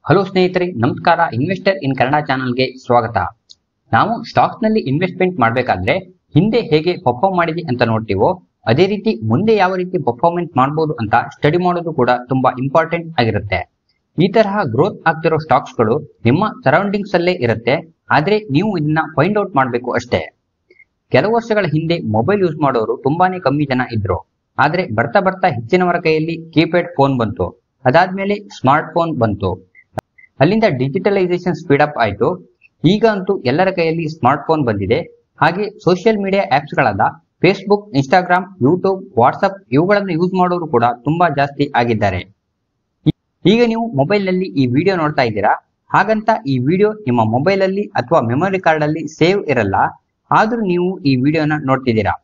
Hello ಸ್ನೇಹಿತರೆ, ನಮಸ್ಕಾರ. Investor ಇನ್ ಕನ್ನಡ ಚಾನಲ್ಗೆ ಸ್ವಾಗತ. ನಾವು ಸ್ಟಾಕ್ಸ್ ನಲ್ಲಿ ಇನ್ವೆಸ್ಟ್ಮೆಂಟ್ ಮಾಡಬೇಕಾದ್ರೆ ಹಿಂದೆ ಹೇಗೆ ಪರ್ಫಾರ್ಮ್ ಮಾಡಿದೆ ಅಂತ ನೋಡ್ತೀವೋ, ಅದೇ ರೀತಿ ಮುಂದೆ ಯಾವ ರೀತಿ ಪರ್ಫಾರ್ಮೆನ್ಸ್ ಮಾಡಬಹುದು ಅಂತ ಸ್ಟಡಿ ಮಾಡೋದು ಕೂಡ ತುಂಬಾ ಇಂಪಾರ್ಟೆಂಟ್ ಆಗಿರುತ್ತೆ. ಈ ತರಹ ಗ್ರೋತ್ ಆಗ್ತಿರೋ ಸ್ಟಾಕ್ಸ್ ಗಳು ನಿಮ್ಮ ಸರೌಂಡಿಂಗ್ಸ್ ಅಲ್ಲೇ ಇರುತ್ತೆ, ಆದ್ರೆ ನೀವು ಇದನ್ನ ಫೈಂಡ್ ಔಟ್ ಮಾಡಬೇಕು ಅಷ್ಟೇ. ಕೆಲವು ವರ್ಷಗಳ ಹಿಂದೆ ಮೊಬೈಲ್ ಯೂಸ್ ಮಾಡೋರು ತುಂಬಾನೇ ಕಮ್ಮಿ ಜನ ಇದ್ರು. ಆದ್ರೆ ಬರ್ತಾ ಬರ್ತಾ ಹೆಚ್ಚಿನವರ ಕೈಯಲ್ಲಿ ಕೀಪ್ಯಾಡ್ ಫೋನ್ ಬಂತು. ಅದಾದ್ಮೇಲೆ ಸ್ಮಾರ್ಟ್ ಫೋನ್ ಬಂತು. ಅಲ್ಲಿಂದ ಡಿಜಿಟಲೈಸೇಷನ್ ಸ್ಪೀಡ್ ಅಪ್ ಆಯ್ತು. ಈಗ ಅಂತೂ ಎಲ್ಲರ ಕೈಯಲ್ಲಿ ಸ್ಮಾರ್ಟ್ ಫೋನ್ ಬಂದಿದೆ. ಹಾಗೆ ಸೋಷಿಯಲ್ ಮೀಡಿಯಾ ಆಪ್ಸ್ ಗಳಾದ ಫೇಸ್ಬುಕ್, ಇನ್ಸ್ಟಾಗ್ರಾಮ್, ಯೂಟ್ಯೂಬ್, ವಾಟ್ಸ್ಆಪ್ ಇವುಗಳನ್ನು ಯೂಸ್ ಮಾಡೋರು ಕೂಡ ತುಂಬಾ ಜಾಸ್ತಿ ಆಗಿದ್ದಾರೆ. ಈಗ ನೀವು ಮೊಬೈಲ್ ನಲ್ಲಿ ಈ ವಿಡಿಯೋ ನೋಡ್ತಾ ಇದ್ದೀರಾ. ಹಾಗಂತ ಈ ವಿಡಿಯೋ ನಿಮ್ಮ ಮೊಬೈಲ್ ಅಲ್ಲಿ ಅಥವಾ ಮೆಮೊರಿ ಕಾರ್ಡ್ ಅಲ್ಲಿ ಸೇವ್ ಇರಲ್ಲ, ಆದ್ರೂ ನೀವು ಈ ವಿಡಿಯೋನ ನೋಡ್ತಿದ್ದೀರಾ.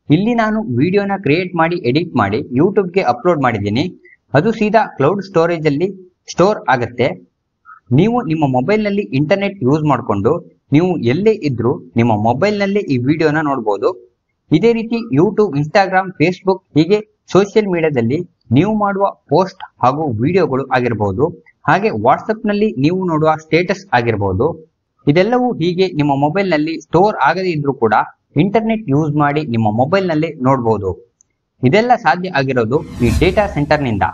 ಇಲ್ಲಿ ನಾನು ವಿಡಿಯೋನ ಕ್ರಿಯೇಟ್ ಮಾಡಿ ಎಡಿಟ್ ಮಾಡಿ ಯೂಟ್ಯೂಬ್ಗೆ ಅಪ್ಲೋಡ್ ಮಾಡಿದ್ದೀನಿ. ಅದು ಸೀದಾ ಕ್ಲೌಡ್ ಸ್ಟೋರೇಜ್ ಅಲ್ಲಿ ಸ್ಟೋರ್ ಆಗುತ್ತೆ. ನೀವು ನಿಮ್ಮ ಮೊಬೈಲ್ ನಲ್ಲಿ ಇಂಟರ್ನೆಟ್ ಯೂಸ್ ಮಾಡಿಕೊಂಡು ನೀವು ಎಲ್ಲೇ ಇದ್ರೂ ನಿಮ್ಮ ಮೊಬೈಲ್ ನಲ್ಲಿ ಈ ವಿಡಿಯೋನ ನೋಡಬಹುದು. ಇದೇ ರೀತಿ ಯೂಟ್ಯೂಬ್, ಇನ್ಸ್ಟಾಗ್ರಾಮ್, ಫೇಸ್ಬುಕ್ ಹೀಗೆ ಸೋಷಿಯಲ್ ಮೀಡಿಯಾದಲ್ಲಿ ನೀವು ಮಾಡುವ ಪೋಸ್ಟ್ ಹಾಗೂ ವಿಡಿಯೋಗಳು ಆಗಿರಬಹುದು. ಹಾಗೆ ವಾಟ್ಸ್ಆಪ್ ನಲ್ಲಿ ನೀವು ನೋಡುವ ಸ್ಟೇಟಸ್ ಆಗಿರಬಹುದು. ಇದೆಲ್ಲವೂ ಹೀಗೆ ನಿಮ್ಮ ಮೊಬೈಲ್ ನಲ್ಲಿ ಸ್ಟೋರ್ ಆಗದೇ ಇದ್ರೂ ಕೂಡ ಇಂಟರ್ನೆಟ್ ಯೂಸ್ ಮಾಡಿ ನಿಮ್ಮ ಮೊಬೈಲ್ ನಲ್ಲಿ ನೋಡಬಹುದು. ಇದೆಲ್ಲ ಸಾಧ್ಯ ಆಗಿರೋದು ಈ ಡೇಟಾ ಸೆಂಟರ್ ನಿಂದ.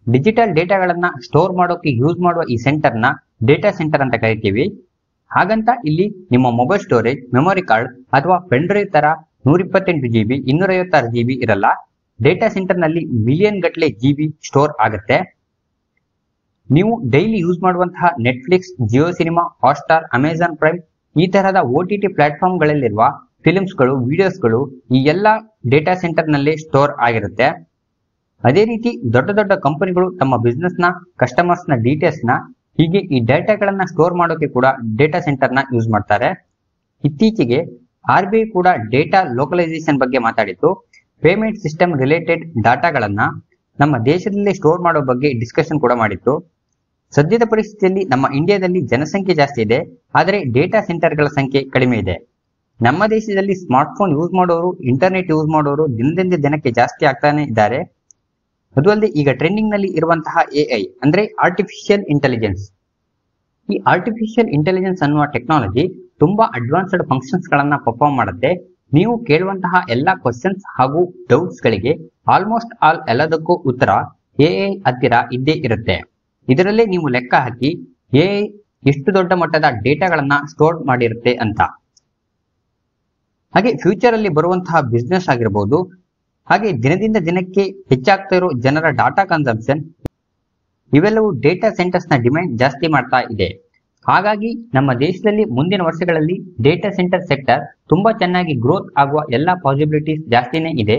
ಡಿಜಿಟಲ್ ಡೇಟಾಗಳನ್ನ ಸ್ಟೋರ್ ಮಾಡೋಕೆ ಯೂಸ್ ಮಾಡುವ ಈ ಸೆಂಟರ್ ನ ಡೇಟಾ ಸೆಂಟರ್ ಅಂತ ಕರಿತೀವಿ. ಹಾಗಂತ ಇಲ್ಲಿ ನಿಮ್ಮ ಮೊಬೈಲ್ ಸ್ಟೋರೇಜ್, ಮೆಮೊರಿ ಕಾರ್ಡ್ ಅಥವಾ ಪೆನ್ಡ್ರೈವ್ ತರ 128 GB, 256 GB ಇರಲ್ಲ. ಡೇಟಾ ಸೆಂಟರ್ ನಲ್ಲಿ ಮಿಲಿಯನ್ ಗಟ್ಟಲೆ GB ಸ್ಟೋರ್ ಆಗುತ್ತೆ. ನೀವು ಡೈಲಿ ಯೂಸ್ ಮಾಡುವಂತಹ Netflix, Jio cinema, Hotstar, Amazon prime ಈ ತರಹದ OTT ಪ್ಲಾಟ್ಫಾರ್ಮ್ ಗಳಲ್ಲಿರುವ ಫಿಲ್ಮ್ಸ್ ಗಳು, ವಿಡಿಯೋಸ್ ಗಳು ಈ ಎಲ್ಲ ಡೇಟಾ ಸೆಂಟರ್ ನಲ್ಲಿ ಸ್ಟೋರ್ ಆಗಿರುತ್ತೆ. ಅದೇ ರೀತಿ ದೊಡ್ಡ ದೊಡ್ಡ ಕಂಪನಿಗಳು ತಮ್ಮ ಬಿಸ್ನೆಸ್ ನ, ಕಸ್ಟಮರ್ಸ್ ನ ಡೀಟೇಲ್ಸ್ ನ ಹೀಗೆ ಈ ಡೇಟಾಗಳನ್ನ ಸ್ಟೋರ್ ಮಾಡೋಕೆ ಕೂಡ ಡೇಟಾ ಸೆಂಟರ್ ನ ಯೂಸ್ ಮಾಡ್ತಾರೆ. ಇತ್ತೀಚೆಗೆ RBI ಕೂಡ ಡೇಟಾ ಲೋಕಲೈಸೇಷನ್ ಬಗ್ಗೆ ಮಾತಾಡಿತ್ತು. ಪೇಮೆಂಟ್ ಸಿಸ್ಟಮ್ ರಿಲೇಟೆಡ್ ಡಾಟಾಗಳನ್ನ ನಮ್ಮ ದೇಶದಲ್ಲಿ ಸ್ಟೋರ್ ಮಾಡೋ ಬಗ್ಗೆ ಡಿಸ್ಕಷನ್ ಕೂಡ ಮಾಡಿತ್ತು. ಸದ್ಯದ ಪರಿಸ್ಥಿತಿಯಲ್ಲಿ ನಮ್ಮ ಇಂಡಿಯಾದಲ್ಲಿ ಜನಸಂಖ್ಯೆ ಜಾಸ್ತಿ ಇದೆ, ಆದರೆ ಡೇಟಾ ಸೆಂಟರ್ಗಳ ಸಂಖ್ಯೆ ಕಡಿಮೆ ಇದೆ. ನಮ್ಮ ದೇಶದಲ್ಲಿ ಸ್ಮಾರ್ಟ್ ಫೋನ್ ಯೂಸ್ ಮಾಡೋರು, ಇಂಟರ್ನೆಟ್ ಯೂಸ್ ಮಾಡೋರು ದಿನದಿಂದ ದಿನಕ್ಕೆ ಜಾಸ್ತಿ ಆಗ್ತಾನೆ ಇದ್ದಾರೆ. ಅದು ಅಲ್ಲದೆ ಈಗ ಟ್ರೆಂಡಿಂಗ್ ನಲ್ಲಿ ಇರುವಂತಹ AI ಅಂದ್ರೆ ಆರ್ಟಿಫಿಷಿಯಲ್ ಇಂಟೆಲಿಜೆನ್ಸ್. ಈ ಆರ್ಟಿಫಿಷಿಯಲ್ ಇಂಟೆಲಿಜೆನ್ಸ್ ಅನ್ನುವ ಟೆಕ್ನಾಲಜಿ ತುಂಬಾ ಅಡ್ವಾನ್ಸ್ಡ್ ಫಂಕ್ಷನ್ಸ್ ಗಳನ್ನ ಪರ್ಫಾರ್ಮ್ ಮಾಡುತ್ತೆ. ನೀವು ಕೇಳುವಂತಹ ಎಲ್ಲಾ ಕ್ವಶನ್ಸ್ ಹಾಗೂ ಡೌಟ್ಸ್ ಗಳಿಗೆ ಆಲ್ಮೋಸ್ಟ್ ಆಲ್ ಎಲ್ಲದಕ್ಕೂ ಉತ್ತರ AI ಹತ್ತಿರ ಇದ್ದೇ ಇರುತ್ತೆ. ಇದರಲ್ಲೇ ನೀವು ಲೆಕ್ಕ ಹಾಕಿ AI ಎಷ್ಟು ದೊಡ್ಡ ಮಟ್ಟದ ಡೇಟಾಗಳನ್ನ ಸ್ಟೋರ್ ಮಾಡಿರುತ್ತೆ ಅಂತ. ಹಾಗೆ ಫ್ಯೂಚರ್ ಅಲ್ಲಿ ಬರುವಂತಹ ಬಿಸ್ನೆಸ್ ಆಗಿರಬಹುದು, ಹಾಗೆ ದಿನದಿಂದ ದಿನಕ್ಕೆ ಹೆಚ್ಚಾಗ್ತಾ ಇರೋ ಜನರ ಡಾಟಾ ಕನ್ಸಂಪ್ಷನ್ ಇವೆಲ್ಲವೂ ಡೇಟಾ ಸೆಂಟರ್ಸ್ ನ ಡಿಮ್ಯಾಂಡ್ ಜಾಸ್ತಿ ಮಾಡ್ತಾ ಇದೆ. ಹಾಗಾಗಿ ನಮ್ಮ ದೇಶದಲ್ಲಿ ಮುಂದಿನ ವರ್ಷಗಳಲ್ಲಿ ಡೇಟಾ ಸೆಂಟರ್ ಸೆಕ್ಟರ್ ತುಂಬಾ ಚೆನ್ನಾಗಿ ಗ್ರೋತ್ ಆಗುವ ಎಲ್ಲಾ ಪಾಸಿಬಿಲಿಟೀಸ್ ಜಾಸ್ತಿನೇ ಇದೆ.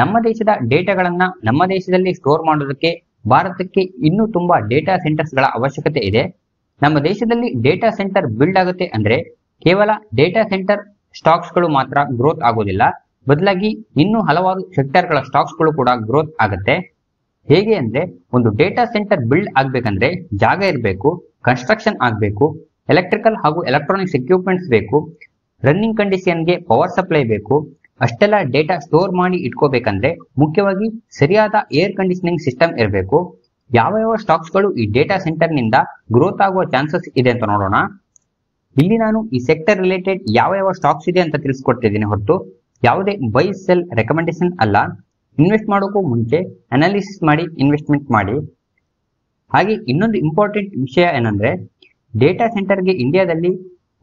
ನಮ್ಮ ದೇಶದ ಡೇಟಾಗಳನ್ನ ನಮ್ಮ ದೇಶದಲ್ಲಿ ಸ್ಟೋರ್ ಮಾಡೋದಕ್ಕೆ ಭಾರತಕ್ಕೆ ಇನ್ನೂ ತುಂಬಾ ಡೇಟಾ ಸೆಂಟರ್ಸ್ ಗಳ ಅವಶ್ಯಕತೆ ಇದೆ. ನಮ್ಮ ದೇಶದಲ್ಲಿ ಡೇಟಾ ಸೆಂಟರ್ ಬಿಲ್ಡ್ ಆಗುತ್ತೆ ಅಂದ್ರೆ ಕೇವಲ ಡೇಟಾ ಸೆಂಟರ್ ಸ್ಟಾಕ್ಸ್ ಗಳು ಮಾತ್ರ ಗ್ರೋತ್ ಆಗೋದಿಲ್ಲ, ಬದಲಾಗಿ ಇನ್ನೂ ಹಲವಾರು ಸೆಕ್ಟರ್ ಗಳ ಸ್ಟಾಕ್ಸ್ ಗಳು ಕೂಡ ಗ್ರೋತ್ ಆಗುತ್ತೆ. ಹೇಗೆ ಅಂದ್ರೆ, ಒಂದು ಡೇಟಾ ಸೆಂಟರ್ ಬಿಲ್ಡ್ ಆಗ್ಬೇಕಂದ್ರೆ ಜಾಗ ಇರಬೇಕು, ಕನ್ಸ್ಟ್ರಕ್ಷನ್ ಆಗಬೇಕು, ಎಲೆಕ್ಟ್ರಿಕಲ್ ಹಾಗೂ ಎಲೆಕ್ಟ್ರಾನಿಕ್ಸ್ ಎಕ್ವಿಪ್ಮೆಂಟ್ಸ್ ಬೇಕು, ರನ್ನಿಂಗ್ ಕಂಡೀಷನ್ಗೆ ಪವರ್ ಸಪ್ಲೈ ಬೇಕು. ಅಷ್ಟೆಲ್ಲ ಡೇಟಾ ಸ್ಟೋರ್ ಮಾಡಿ ಇಟ್ಕೋಬೇಕಂದ್ರೆ ಮುಖ್ಯವಾಗಿ ಸರಿಯಾದ ಏರ್ ಕಂಡೀಷನಿಂಗ್ ಸಿಸ್ಟಮ್ ಇರಬೇಕು. ಯಾವ ಸ್ಟಾಕ್ಸ್ ಗಳು ಈ ಡೇಟಾ ಸೆಂಟರ್ ನಿಂದ ಗ್ರೋತ್ ಆಗುವ ಚಾನ್ಸಸ್ ಇದೆ ಅಂತ ನೋಡೋಣ. ಇಲ್ಲಿ ನಾನು ಈ ಸೆಕ್ಟರ್ ರಿಲೇಟೆಡ್ ಯಾವ ಸ್ಟಾಕ್ಸ್ ಇದೆ ಅಂತ ತಿಳಿಸ್ಕೊಡ್ತಿದ್ದೀನಿ ಹೊರತು ಯಾವುದೇ ಬೈ ಸೆಲ್ ರೆಕಮೆಂಡೇಶನ್ ಅಲ್ಲ. ಇನ್ವೆಸ್ಟ್ ಮಾಡೋಕ್ಕೂ ಮುಂಚೆ ಅನಾಲಿಸಿಸ್ ಮಾಡಿ ಇನ್ವೆಸ್ಟ್ಮೆಂಟ್ ಮಾಡಿ. ಹಾಗೆ ಇನ್ನೊಂದು ಇಂಪಾರ್ಟೆಂಟ್ ವಿಷಯ ಏನಂದ್ರೆ, ಡೇಟಾ ಸೆಂಟರ್ಗೆ ಇಂಡಿಯಾದಲ್ಲಿ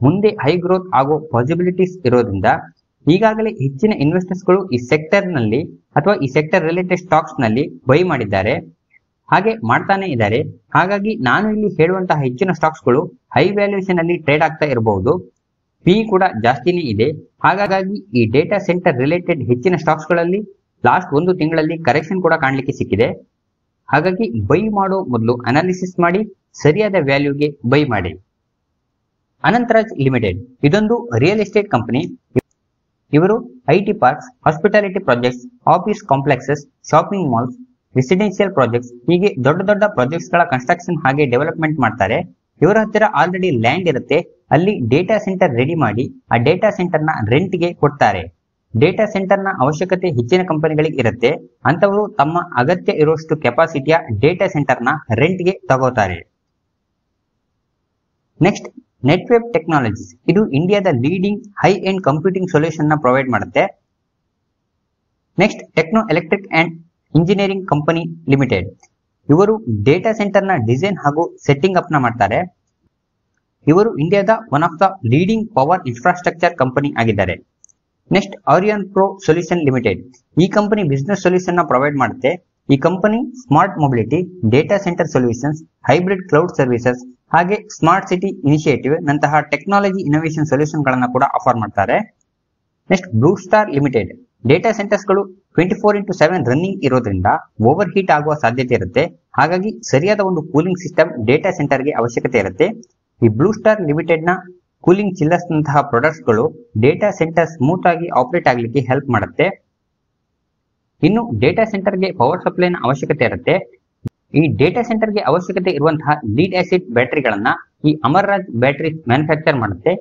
ಮುಂದೆ ಹೈ ಗ್ರೋತ್ ಆಗೋ ಪಾಸಿಬಿಲಿಟೀಸ್ ಇರೋದ್ರಿಂದ ಈಗಾಗಲೇ ಹೆಚ್ಚಿನ ಇನ್ವೆಸ್ಟರ್ಸ್ ಗಳು ಈ ಸೆಕ್ಟರ್ ನಲ್ಲಿ ಅಥವಾ ಈ ಸೆಕ್ಟರ್ ರಿಲೇಟೆಡ್ ಸ್ಟಾಕ್ಸ್ ನಲ್ಲಿ ಬೈ ಮಾಡಿದ್ದಾರೆ, ಹಾಗೆ ಮಾಡ್ತಾನೆ ಇದ್ದಾರೆ. ಹಾಗಾಗಿ ನಾನು ಇಲ್ಲಿ ಹೇಳುವಂತಹ ಹೆಚ್ಚಿನ ಸ್ಟಾಕ್ಸ್ ಗಳು ಹೈ ವ್ಯಾಲ್ಯೂಯೇಷನ್ ಅಲ್ಲಿ ಟ್ರೇಡ್ ಆಗ್ತಾ ಇರಬಹುದು. ಪಿ ಕೂಡ ಜಾಸ್ತಿನೇ ಇದೆ. ಹಾಗಾಗಿ ಈ ಡೇಟಾ ಸೆಂಟರ್ ರಿಲೇಟೆಡ್ ಹೆಚ್ಚಿನ ಸ್ಟಾಕ್ಸ್ ಗಳಲ್ಲಿ ಲಾಸ್ಟ್ ಒಂದು ತಿಂಗಳಲ್ಲಿ ಕರೆಕ್ಷನ್ ಕೂಡ ಕಾಣಲಿಕ್ಕೆ ಸಿಕ್ಕಿದೆ. ಹಾಗಾಗಿ ಬೈ ಮಾಡೋ ಮೊದಲು ಅನಾಲಿಸಿಸ್ ಮಾಡಿ ಸರಿಯಾದ ವ್ಯಾಲ್ಯೂಗೆ ಬೈ ಮಾಡಿ. ಅನಂತರಾಜ್ ಲಿಮಿಟೆಡ್ ಇದೊಂದು ರಿಯಲ್ ಎಸ್ಟೇಟ್ ಕಂಪನಿ. ಇವರು IT parks, hospitality projects, office complexes, shopping malls, residential projects ಹೀಗೆ ದೊಡ್ಡ ದೊಡ್ಡ ಪ್ರಾಜೆಕ್ಟ್ಸ್ ಗಳ ಕನ್ಸ್ಟ್ರಕ್ಷನ್ ಹಾಗೆ ಡೆವಲಪ್ಮೆಂಟ್ ಮಾಡ್ತಾರೆ. ಇವರ ಹತ್ತಿರ ಆಲ್ರೆಡಿ ಲ್ಯಾಂಡ್ ಇರುತ್ತೆ, ಅಲ್ಲಿ ಡೇಟಾ ಸೆಂಟರ್ ರೆಡಿ ಮಾಡಿ ಆ ಡೇಟಾ ಸೆಂಟರ್ ನ ರೆಂಟ್ ಗೆ ಕೊಡ್ತಾರೆ. ಡೇಟಾ ಸೆಂಟರ್ ನ ಅವಶ್ಯಕತೆ ಹೆಚ್ಚಿನ ಕಂಪನಿಗಳಿಗೆ ಇರುತ್ತೆ. ಅಂತವರು ತಮ್ಮ ಅಗತ್ಯ ಇರುವಷ್ಟು ಕೆಪಾಸಿಟಿಯ ಡೇಟಾ ಸೆಂಟರ್ ನ ರೆಂಟ್ ಗೆ ತಗೋತಾರೆ. Next, Netweb technologies. ಇದು ಇಂಡಿಯಾದ leading high end computing solution ನ ಪ್ರೊವೈಡ್ ಮಾಡುತ್ತೆ. Next, techno electric and engineering company limited. ಇವರು ಡೇಟಾ ಸೆಂಟರ್ ನ ಡಿಸೈನ್ ಹಾಗೂ ಸೆಟ್ಟಿಂಗ್ ಅಪ್ ನ ಮಾಡ್ತಾರೆ. ಇವರು ಇಂಡಿಯಾದ one of the leading power infrastructure company ಆಗಿದ್ದಾರೆ. Next, Aurionpro solution limited. ಈ ಕಂಪನಿ ಬಿಸಿನೆಸ್ ಸೊಲ್ಯೂಷನ್ ನ ಪ್ರೊವೈಡ್ ಮಾಡುತ್ತೆ. ಈ company smart mobility, data centre solutions, hybrid cloud services ಹಾಗೆ ಸ್ಮಾರ್ಟ್ ಸಿಟಿ ಇನಿಷಿಯೇಟಿವ್ ನಂತಹ ಟೆಕ್ನಾಲಜಿ ಇನೋವೇಷನ್ ಸೊಲ್ಯೂಷನ್ ಗಳನ್ನ ಕೂಡ offer ಮಾಡ್ತಾರೆ. Next, blue star limited. Data centres ಗಳು 24x7 ರನ್ನಿಂಗ್ ಇರೋದ್ರಿಂದ ಓವರ್ ಹೀಟ್ ಆಗುವ ಸಾಧ್ಯತೆ ಇರುತ್ತೆ. ಹಾಗಾಗಿ ಸರಿಯಾದ ಒಂದು ಕೂಲಿಂಗ್ ಸಿಸ್ಟಮ್ ಡೇಟಾ ಸೆಂಟರ್ ಗೆ ಅವಶ್ಯಕತೆ ಇರುತ್ತೆ. ಈ ಬ್ಲೂ ಸ್ಟಾರ್ ಲಿಮಿಟೆಡ್ ನ ಕೂಲಿಂಗ್ ಚಿಲ್ಲರ್ಸ್ ನಂತಹ ಪ್ರಾಡಕ್ಟ್ಸ್ ಗಳು ಡೇಟಾ ಸೆಂಟರ್ ಸ್ಮೂತ್ ಆಗಿ ಆಪರೇಟ್ ಆಗಲಿಕ್ಕೆ ಹೆಲ್ಪ್ ಮಾಡುತ್ತೆ. ಇನ್ನು ಡೇಟಾ ಸೆಂಟರ್ ಗೆ ಪವರ್ ಸಪ್ಲೈ ನ ಅವಶ್ಯಕತೆ ಇರುತ್ತೆ. ಈ ಡೇಟಾ ಸೆಂಟರ್ ಗೆ ಅವಶ್ಯಕತೆ ಇರುವಂತಹ ಲೀಡ್ ಆಸಿಡ್ ಬ್ಯಾಟರಿಗಳನ್ನ ಈ ಅಮರ್ ರಾಜ್ ಬ್ಯಾಟರಿ ಮ್ಯಾನುಫ್ಯಾಕ್ಚರ್ ಮಾಡುತ್ತೆ.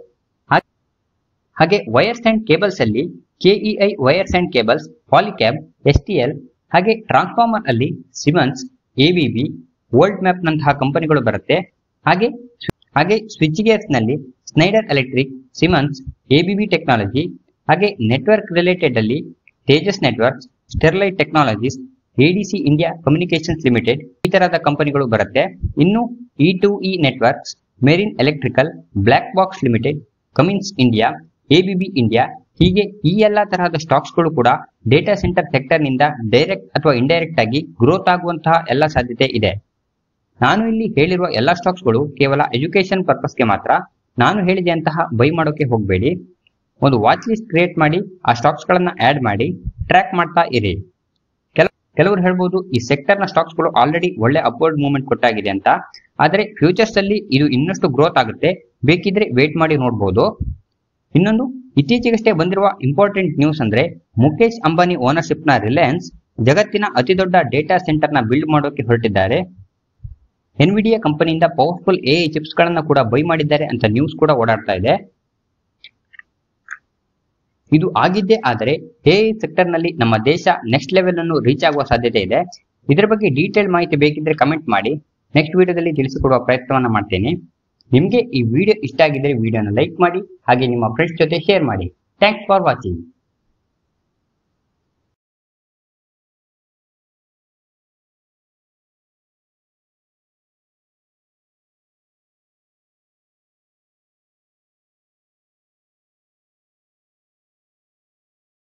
ಹಾಗೆ ವೈರ್ಸ್ ಅಂಡ್ ಕೇಬಲ್ಸ್ ಅಲ್ಲಿ KEI wires and cables, Polycab, STL ಹಾಗೆ ಟ್ರಾನ್ಸ್ಫಾರ್ಮರ್ ಅಲ್ಲಿ ಸಿಮನ್ಸ್, ಎಬಿಬಿ, ವೋಲ್ಟ್ ಮ್ಯಾಪ್ ನಂತಹ ಕಂಪನಿಗಳು ಬರುತ್ತೆ. ಹಾಗೆ ಸ್ವಿಚ್ ಗೇರ್ಸ್ ನಲ್ಲಿ Schneider electric, Siemens, ABB technology ಹಾಗೆ ನೆಟ್ವರ್ಕ್ ರಿಲೇಟೆಡ್ ಅಲ್ಲಿ Tejas networks, Sterlite technologies, ADC India communications limited ಈ ತರಹದ ಕಂಪನಿಗಳು ಬರುತ್ತೆ. ಇನ್ನು E2E networks, marine electrical, black box limited, Cummins India, ABB India ಹೀಗೆ ಈ ಎಲ್ಲಾ ತರಹದ ಸ್ಟಾಕ್ಸ್ ಗಳು ಕೂಡ ಡೇಟಾ ಸೆಂಟರ್ ಸೆಕ್ಟರ್ ನಿಂದ ಡೈರೆಕ್ಟ್ ಅಥವಾ ಇಂಡೈರೆಕ್ಟ್ ಆಗಿ ಗ್ರೋತ್ ಆಗುವಂತಹ ಎಲ್ಲ ಸಾಧ್ಯತೆ ಇದೆ. ನಾನು ಇಲ್ಲಿ ಹೇಳಿರುವ ಎಲ್ಲಾ ಸ್ಟಾಕ್ಸ್ ಗಳು ಕೇವಲ ಎಜುಕೇಶನ್ ಪರ್ಪಸ್ಗೆ ಮಾತ್ರ. ನಾನು ಹೇಳಿದಂತಹ ಬೈ ಮಾಡೋಕೆ ಹೋಗಬೇಡಿ. ಒಂದು ವಾಚ್ ಲಿಸ್ಟ್ ಕ್ರಿಯೇಟ್ ಮಾಡಿ ಆ ಸ್ಟಾಕ್ಸ್ ಗಳನ್ನ ಆಡ್ ಮಾಡಿ ಟ್ರ್ಯಾಕ್ ಮಾಡ್ತಾ ಇರಿ. ಕೆಲವರು ಹೇಳ್ಬೋದು ಈ ಸೆಕ್ಟರ್ ನ ಸ್ಟಾಕ್ಸ್ ಗಳು ಆಲ್ರೆಡಿ ಒಳ್ಳೆ ಅಪ್ವರ್ಡ್ ಮೂವ್ಮೆಂಟ್ ಕೊಟ್ಟಾಗಿದೆ ಅಂತ. ಆದ್ರೆ ಫ್ಯೂಚರ್ಸ್ ಅಲ್ಲಿ ಇದು ಇನ್ನಷ್ಟು ಗ್ರೋತ್ ಆಗುತ್ತೆ, ಬೇಕಿದ್ರೆ ವೇಟ್ ಮಾಡಿ ನೋಡಬಹುದು. ಇನ್ನೊಂದು ಇತ್ತೀಚೆಗಷ್ಟೇ ಬಂದಿರುವ ಇಂಪಾರ್ಟೆಂಟ್ ನ್ಯೂಸ್ ಅಂದ್ರೆ ಮುಖೇಶ್ ಅಂಬಾನಿ ಓನರ್ಶಿಪ್ ನ ರಿಲಯನ್ಸ್ ಜಗತ್ತಿನ ಅತಿ ದೊಡ್ಡ ಡೇಟಾ ಸೆಂಟರ್ ನ ಬಿಲ್ಡ್ ಮಾಡೋಕೆ ಹೊರಟಿದ್ದಾರೆ. ಎನ್ವಿಡಿಯಾ ಕಂಪನಿಯಿಂದ ಪವರ್ಫುಲ್ ಎಐ ಚಿಪ್ಸ್ ಗಳನ್ನ ಕೂಡ ಬೈ ಮಾಡಿದ್ದಾರೆ ಅಂತ ನ್ಯೂಸ್ ಕೂಡ ಓಡಾಡ್ತಾ ಇದೆ. ಇದು ಆಗಿದ್ದೇ ಆದರೆ ಎಐ ಸೆಕ್ಟರ್ ನಲ್ಲಿ ನಮ್ಮ ದೇಶ ನೆಕ್ಸ್ಟ್ ಲೆವೆಲ್ ಅನ್ನು ರೀಚ್ ಆಗುವ ಸಾಧ್ಯತೆ ಇದೆ. ಇದರ ಬಗ್ಗೆ ಡೀಟೇಲ್ ಮಾಹಿತಿ ಬೇಕಿದ್ರೆ ಕಮೆಂಟ್ ಮಾಡಿ, ನೆಕ್ಸ್ಟ್ ವಿಡಿಯೋದಲ್ಲಿ ತಿಳಿಸಿಕೊಡುವ ಪ್ರಯತ್ನವನ್ನ ಮಾಡ್ತೇನೆ. ನಿಮಗೆ ಈ ವಿಡಿಯೋ ಇಷ್ಟ ಆಗಿದ್ರೆ ವಿಡಿಯೋನ ಲೈಕ್ ಮಾಡಿ, ಹಾಗೆ ನಿಮ್ಮ ಫ್ರೆಂಡ್ಸ್ ಜೊತೆ ಶೇರ್ ಮಾಡಿ. Thanks for watching.